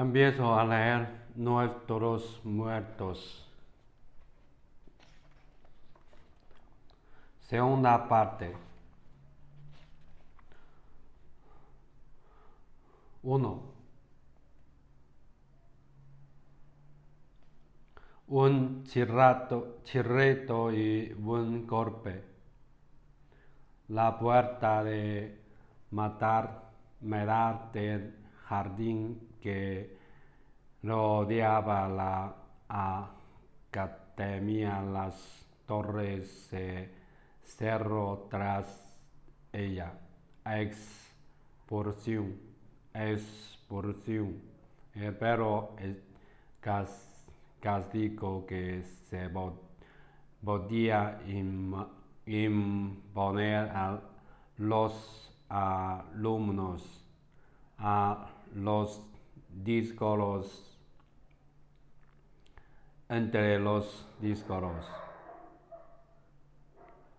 Empiezo a leer nuestros muertos. Segunda parte. 1. Un chirrito y un golpe. La puerta de medar del jardín que rodeaba la academia, las torres se cerró tras ella. Expulsión. El perro castigo que se podía imponer a los alumnos, a los discos, entre los discos.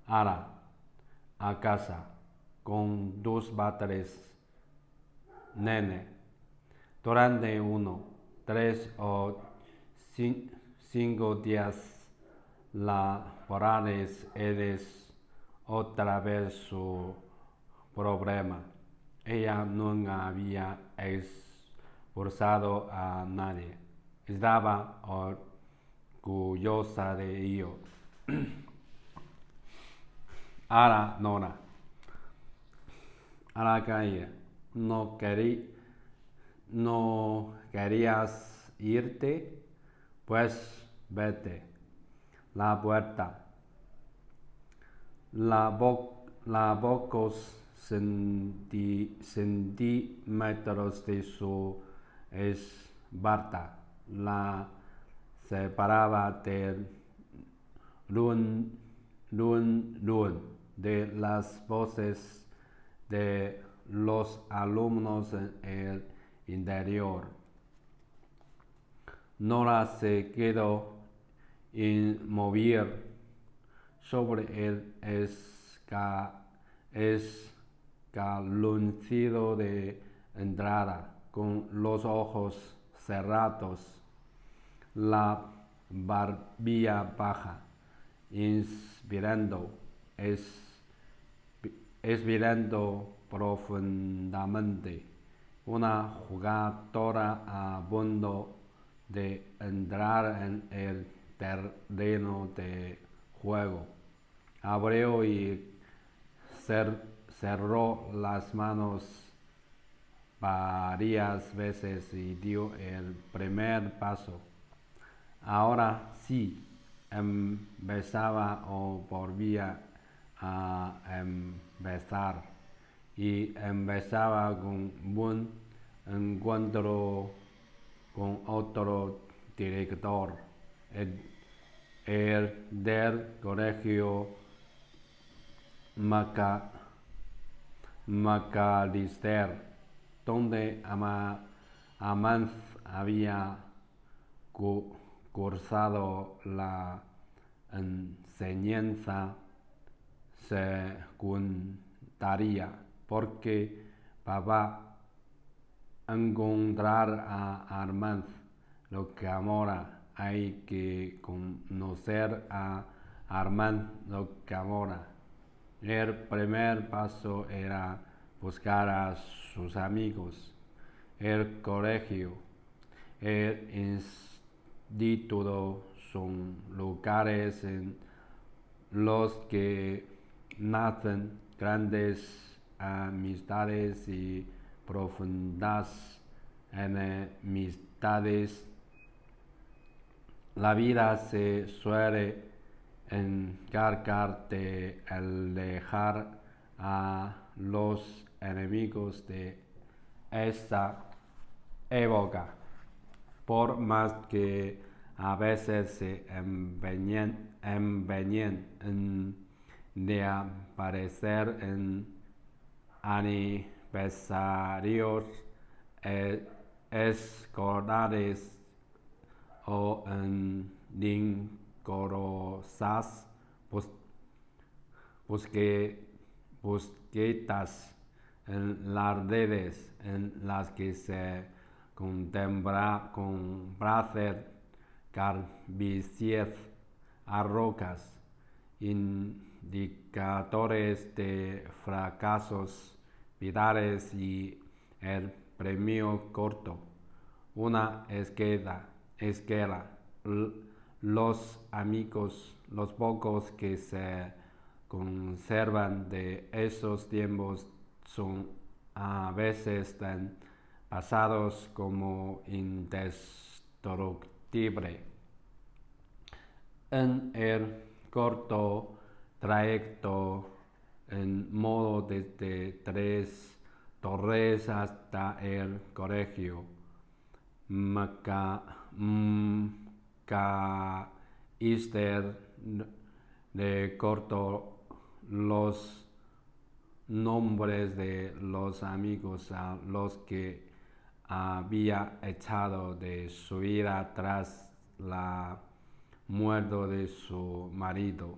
Ahora, a casa, con 2 padres, nene, durante 1, 3 o 5 días laborales es otra vez su problema. Ella no había expulsado a nadie. Estaba orgullosa de ello. Ahora, Nora, a la calle. ¿No querías irte? Pues vete. La puerta. Pocos centímetros de su espalda la separaba del run de las voces de los alumnos en el interior. Nora se quedó inmóvil sobre el escaloncillo de entrada, con los ojos cerrados, la barbilla baja, expirando profundamente. Una jugadora a punto de entrar en el terreno de juego. Abrió y cerró las manos varias veces y dio el primer paso. Ahora sí, empezaba o volvía a empezar, y empezaba con un encuentro con otro director, el del colegio McAllister, donde Amand había cursado la enseñanza secundaria, porque papá encontrar a Armand lo que amora. Hay que conocer a Armand lo que amora. El primer paso era buscar a sus amigos, el colegio, el instituto son lugares en los que nacen grandes amistades y profundas enemistades. La vida se suele encargar de alejar a los enemigos de esta época, por más que a veces se empeñen en de aparecer en aniversarios escolares o en rigurosas búsquedas en las redes, en las que se con placer Carbiciez a rocas, indicadores de fracasos vitales y el premio corto, una esquela. Los amigos, los pocos que se conservan de esos tiempos son a veces tan pasados como indestructible. En el corto trayecto en modo desde Tres Torres hasta el colegio Macalister recortó los nombres de los amigos a los que había echado de su vida tras la muerte de su marido.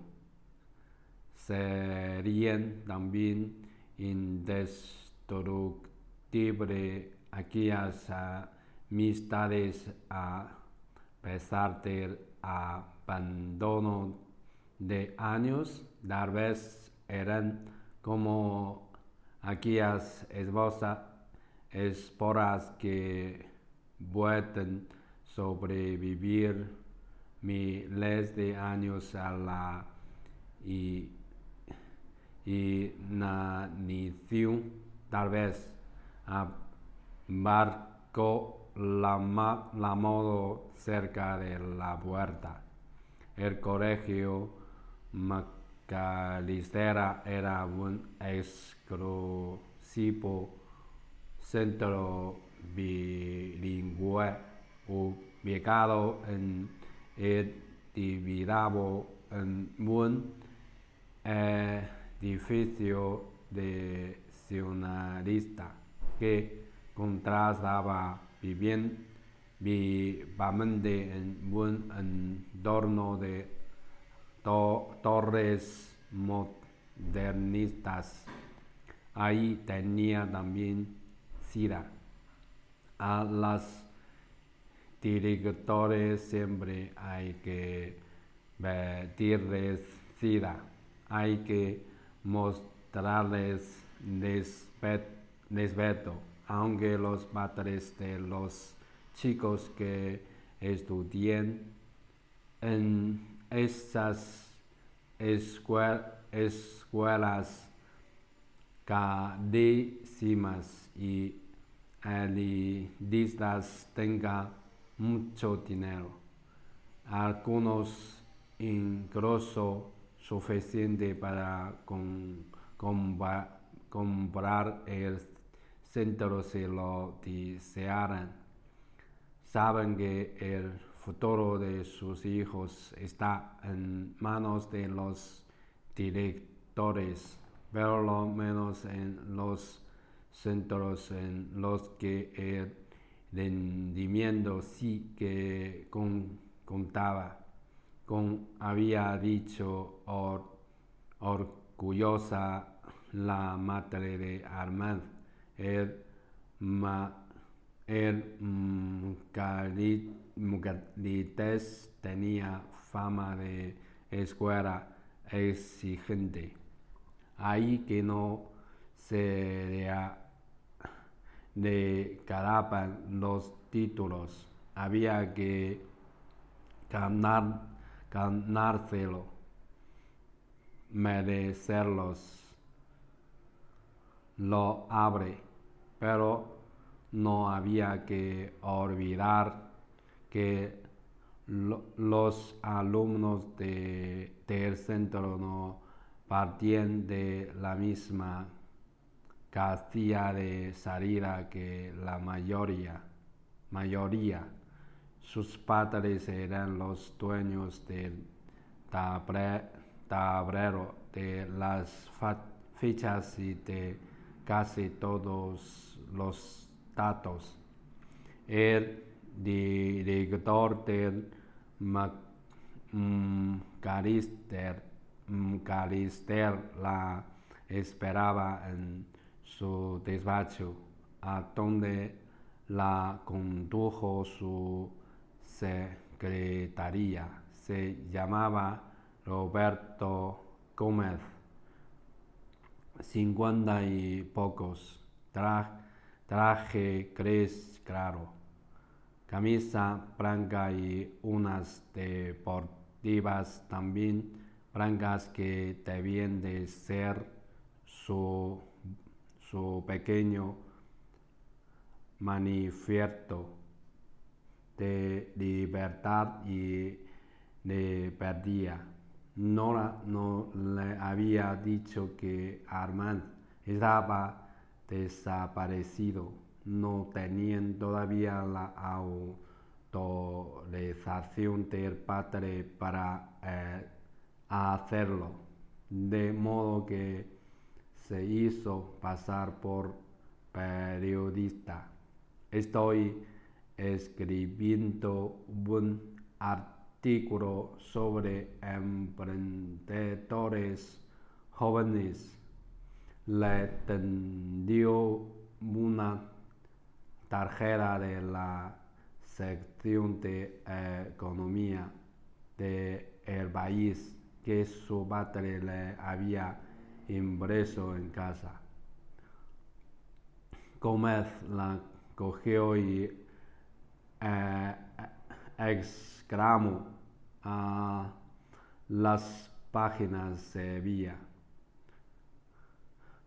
Serían también indestructibles aquellas amistades a pesar del abandono de años, tal vez eran como aquellas esporas que pueden sobrevivir miles de años a la inanición. Tal vez abarcó la modo cerca de la puerta. El colegio Macalister era un exclusivo centro bilingüe ubicado en el Tibidabo, en un edificio de nacionalista que contrastaba vivamente en un entorno de torres modernistas. Ahí tenía también Sira. A las directores siempre hay que pedirles Sira. Hay que mostrarles respeto, aunque los padres de los chicos que estudian en esas escuelas carísimas y elitistas tengan mucho dinero, algunos incluso suficiente para comprar el centro si lo desearan. Saben que el futuro de sus hijos está en manos de los directores, pero lo menos en los centros en los que el rendimiento sí que contaba. Como había dicho orgullosa la madre de Armand, el Macalister tenía fama de escuela exigente. Ahí que no se declaraban los títulos, había que ganárselo, merecerlos. Lo abre, pero no había que olvidar que los alumnos del centro no partían de la misma casilla de salida que la mayoría. Sus padres eran los dueños del tablero, de las fichas y de casi todos los datos. El director del Macalister la esperaba en su despacho, a donde la condujo su secretaría. Se llamaba Roberto Gómez, 50 y pocos, traje gris claro, camisa blanca y unas deportivas también blancas que debían de ser su pequeño manifiesto de libertad y de pérdida. Nora no le había dicho que Armand estaba desaparecido. No tenían todavía la autorización del padre para hacerlo, de modo que se hizo pasar por periodista. Estoy escribiendo un artículo sobre emprendedores jóvenes. Le tendió una tarjeta de la sección de economía de El País que su padre le había impreso en casa. Gómez la cogió y exclamó: las páginas se veían.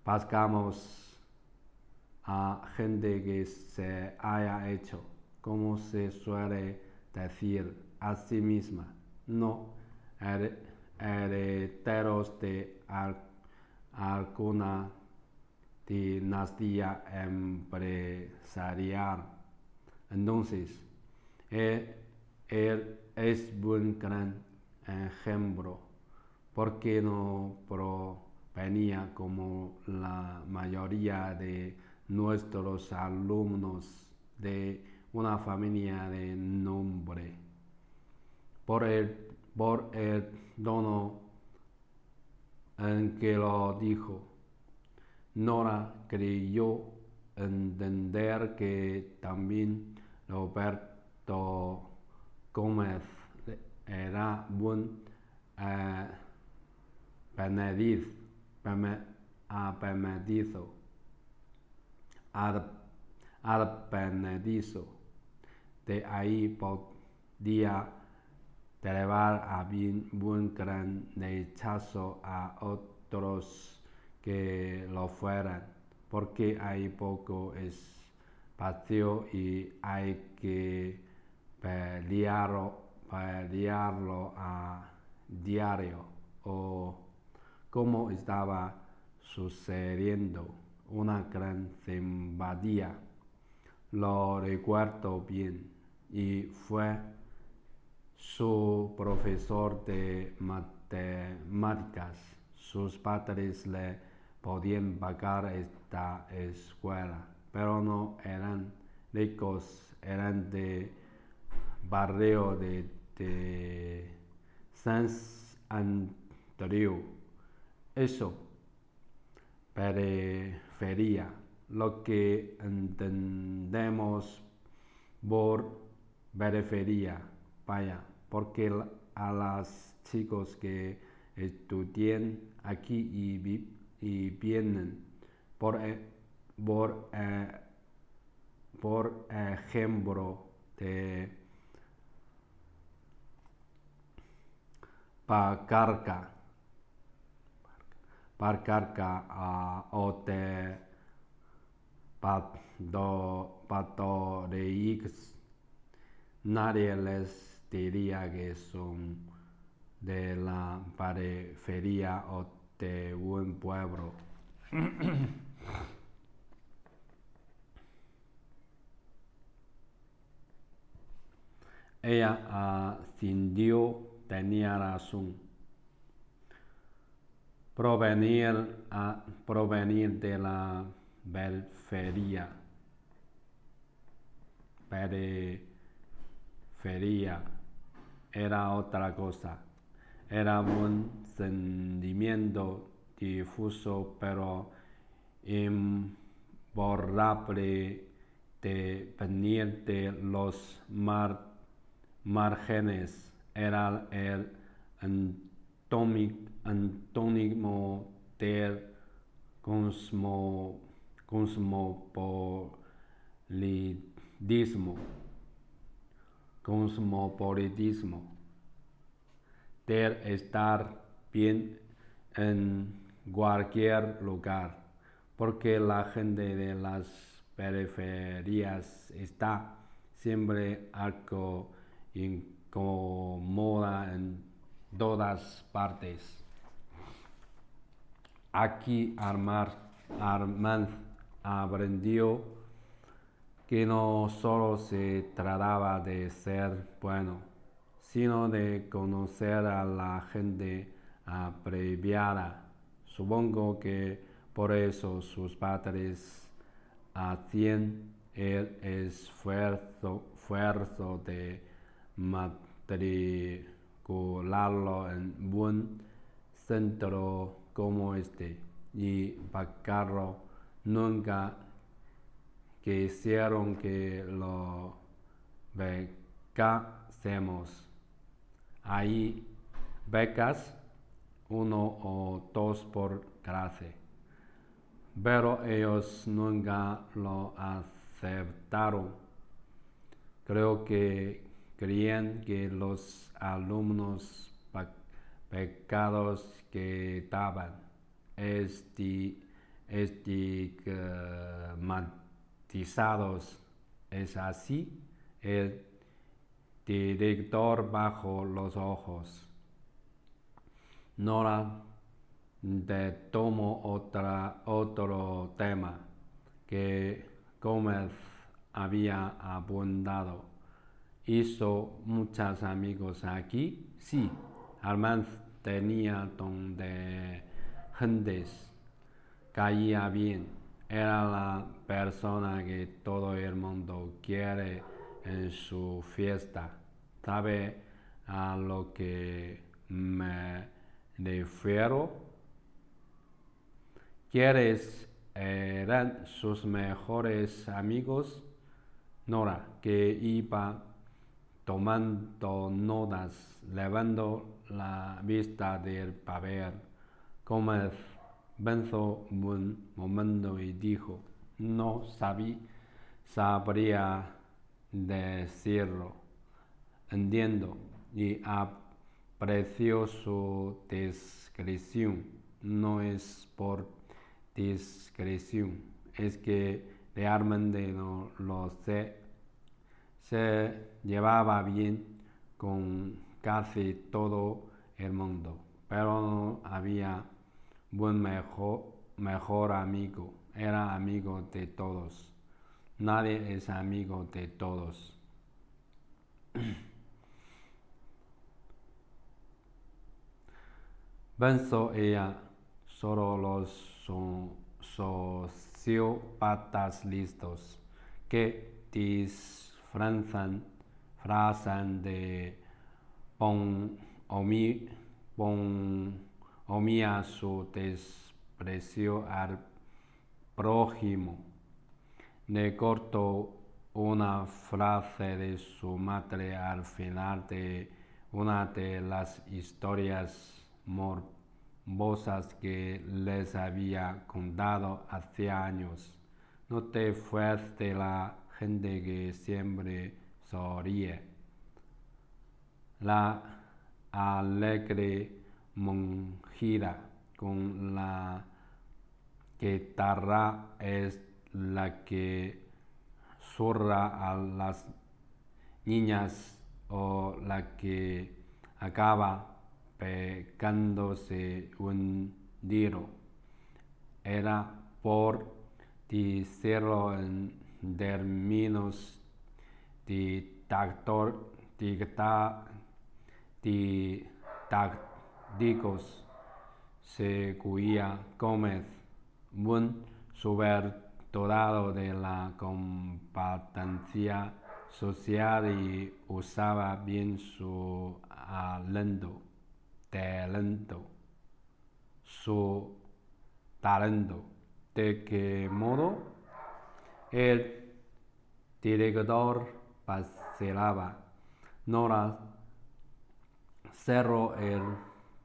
Pasamos a gente que se haya hecho, como se suele decir, a sí misma, no herederos de alguna dinastía empresarial. Entonces, él es un gran ejemplo, porque no provenía como la mayoría de nuestros alumnos de una familia de nombre. Por el tono en que lo dijo, Nora creyó entender que también Roberto Gómez era un advenedizo. De ahí podía derivar a bien un gran rechazo a otros que lo fueran, porque hay poco espacio y hay que pelearlo a diario, o como estaba sucediendo, una gran simpatía. Lo recuerdo bien, y fue su profesor de matemáticas. Sus padres le podían pagar esta escuela, pero no eran ricos, eran de barrio de Saint-Andreu. Eso, periferia, lo que entendemos por periferia, vaya, porque a los chicos que estudian aquí y vienen, por ejemplo, de Pacarca, o de Patoreix, nadie les diría que son de la periferia o de un pueblo. Ella asintió, tenía razón. Provenir de la periferia era otra cosa. Era un sentimiento difuso pero imborrable de venir de los márgenes era el antónimo del cosmopolitismo, del estar bien en cualquier lugar, porque la gente de las periferias está siempre algo incómoda en todas partes. Aquí Armand aprendió que no solo se trataba de ser bueno, sino de conocer a la gente abreviada. Supongo que por eso sus padres hacían el esfuerzo de matricularlo en un centro como este, y Bacarro nunca quisieron que lo becásemos. Hay becas, 1 o 2 por clase, pero ellos nunca lo aceptaron. Creo que creían que los alumnos becados quedaban estigmatizados. ¿Es así? El director bajó los ojos. Nora tomó otro tema que Gómez había abundado. ¿Hizo muchos amigos aquí? Sí. Armand tenía don de gentes. Caía bien. Era la persona que todo el mundo quiere en su fiesta. ¿Sabe a lo que me refiero? ¿Quiénes eran sus mejores amigos? Nora, que iba tomando notas, levantó la vista del papel. Gómez pensó un momento y dijo: no sabría decirlo. Entiendo, y aprecio su discreción. No es por discreción, es que realmente no lo sé. Se llevaba bien con casi todo el mundo, pero no había un mejor amigo. Era amigo de todos. Nadie es amigo de todos. Pensó ella, solo los sociópatas listos, que disfrazan de bonhomía su desprecio al prójimo. Le cortó una frase de su madre al final de una de las historias morbosas que les había contado hacía años. No te fíes de la gente que siempre sonríe. La alegre monjita con la guitarra es la que zurra a las niñas, o la que acaba pegándose un tiro. Era, por decirlo en términos didácticos, seguía Gómez, un superdotado de la competencia social, y usaba bien su talento. ¿De qué modo? Él director vacilaba. Nora cerró el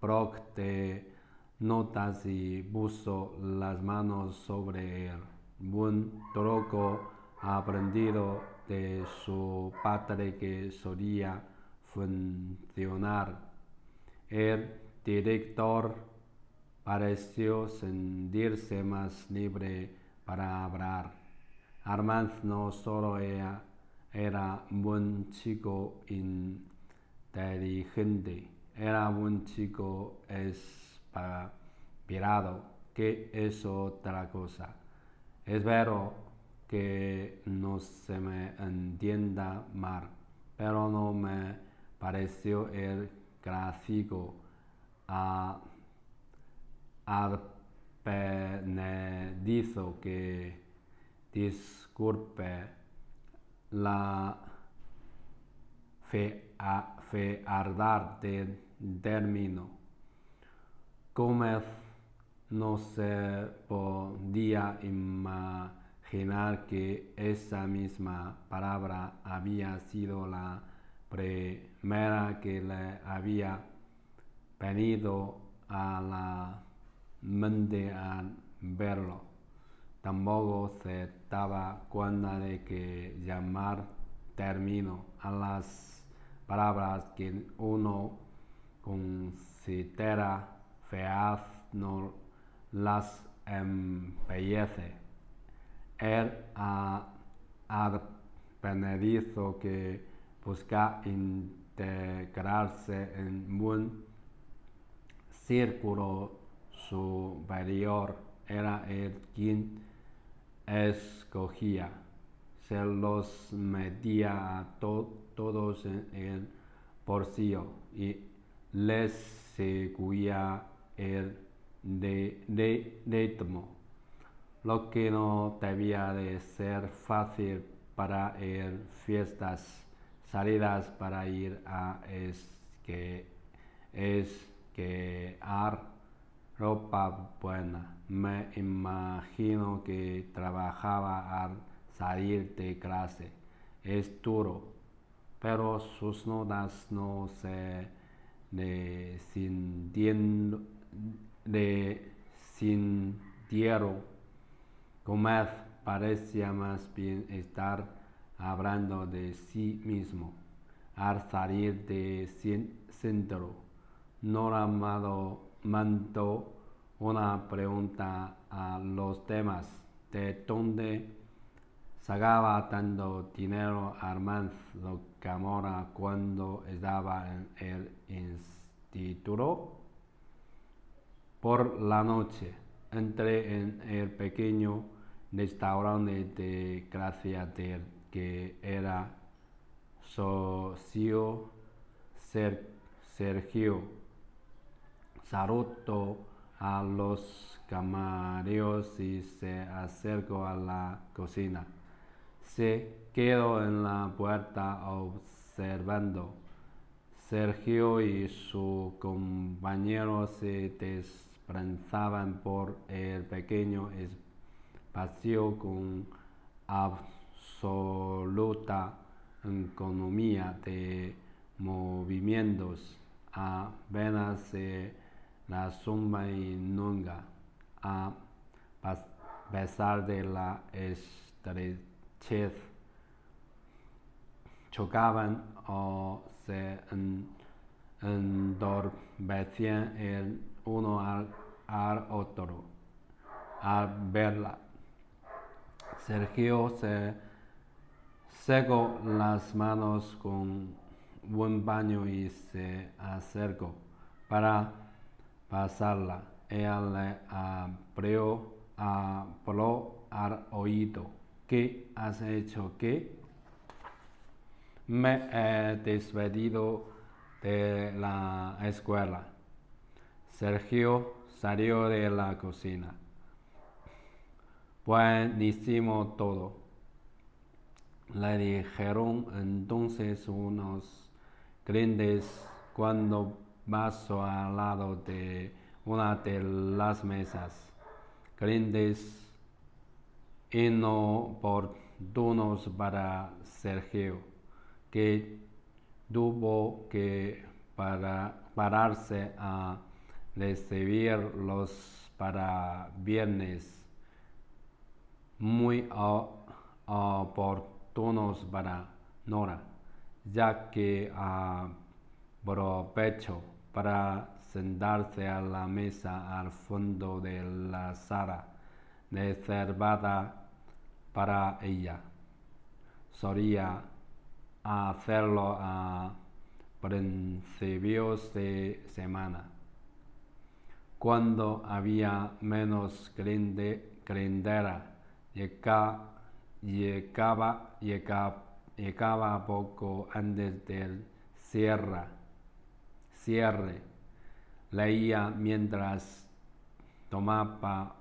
bloc de notas y puso las manos sobre el buen truco aprendido de su padre que solía funcionar. El director pareció sentirse más libre para hablar. Armand no solo era un buen chico inteligente, era un chico espabilado, que es otra cosa. Espero que no se me entienda mal, pero no me pareció el gráfico advenedizo que disculpe la fealdad del término. Gómez no se podía imaginar que esa misma palabra había sido la primera que le había venido a la mente al verlo. Tampoco se daba cuenta de que llamar término a las palabras que uno considera feas no las embellece. Él advenedizo que busca integrarse en un círculo superior era el quien escogía, se los metía a todos en el bolsillo y les seguía el ritmo, lo que no debía de ser fácil para él. Fiestas, salidas para ir a esquiar, ropa buena. Me imagino que trabajaba al salir de clase. Es duro, pero sus notas no se desintieron. Gómez parecía más bien estar hablando de sí mismo al salir de centro. Nora mandó una pregunta a los demás: ¿de dónde sacaba tanto dinero Armand Locamora cuando estaba en el instituto? Por la noche entré en el pequeño restaurante de Gracia del que era socio Sergio. Saludó a los camareros y se acercó a la cocina. Se quedó en la puerta observando. Sergio y su compañero se desplazaban por el pequeño espacio con absoluta economía de movimientos. Apenas se la zumba y nunca, a pesar de la estrechez, chocaban o se endormecían el uno al otro al verla. Sergio se secó las manos con un paño y se acercó para pasarla. Ella le habló al oído. ¿Qué has hecho? ¿Qué? Me he despedido de la escuela. Sergio salió de la cocina. Buenísimo todo, le dijeron entonces unos clientes cuando pasó al lado de una de las mesas. Clientes y no por turnos para Sergio, que tuvo que pararse a recibirlos para viernes muy oportunos para Nora, ya que aprovechó para sentarse a la mesa al fondo de la sala reservada para ella. Solía hacerlo a principios de semana, cuando había menos clientela. Llegaba poco antes del cierre. Leía mientras tomaba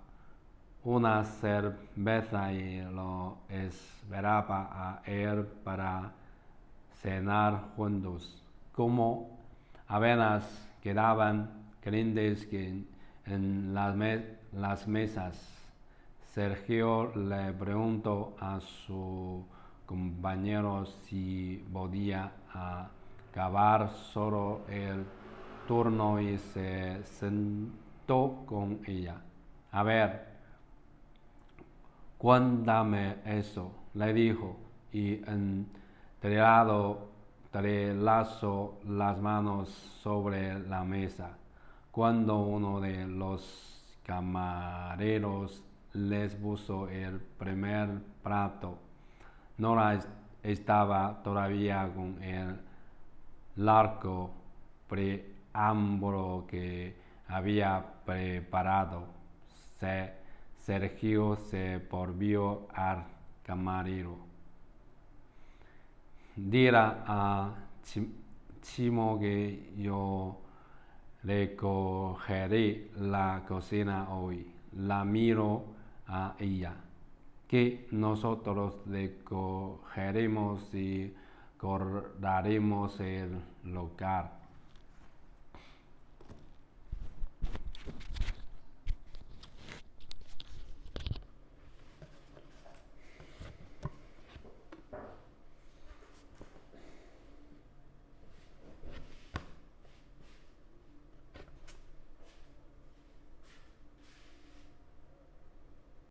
una cerveza y lo esperaba a él para cenar juntos. Como apenas quedaban clientes en las mesas, Sergio le preguntó a su compañero si podía acabar solo el turno y se sentó con ella. A ver, cuéntame eso, le dijo, y entrelazó las manos sobre la mesa. Cuando uno de los camareros les puso el primer plato, Nora estaba todavía con el largo preámbulo que había preparado. Sergio se volvió al camarero. Dirá a Chimo que yo recogeré la cocina hoy. La miro a ella. Que nosotros recogeremos y cortaremos el local.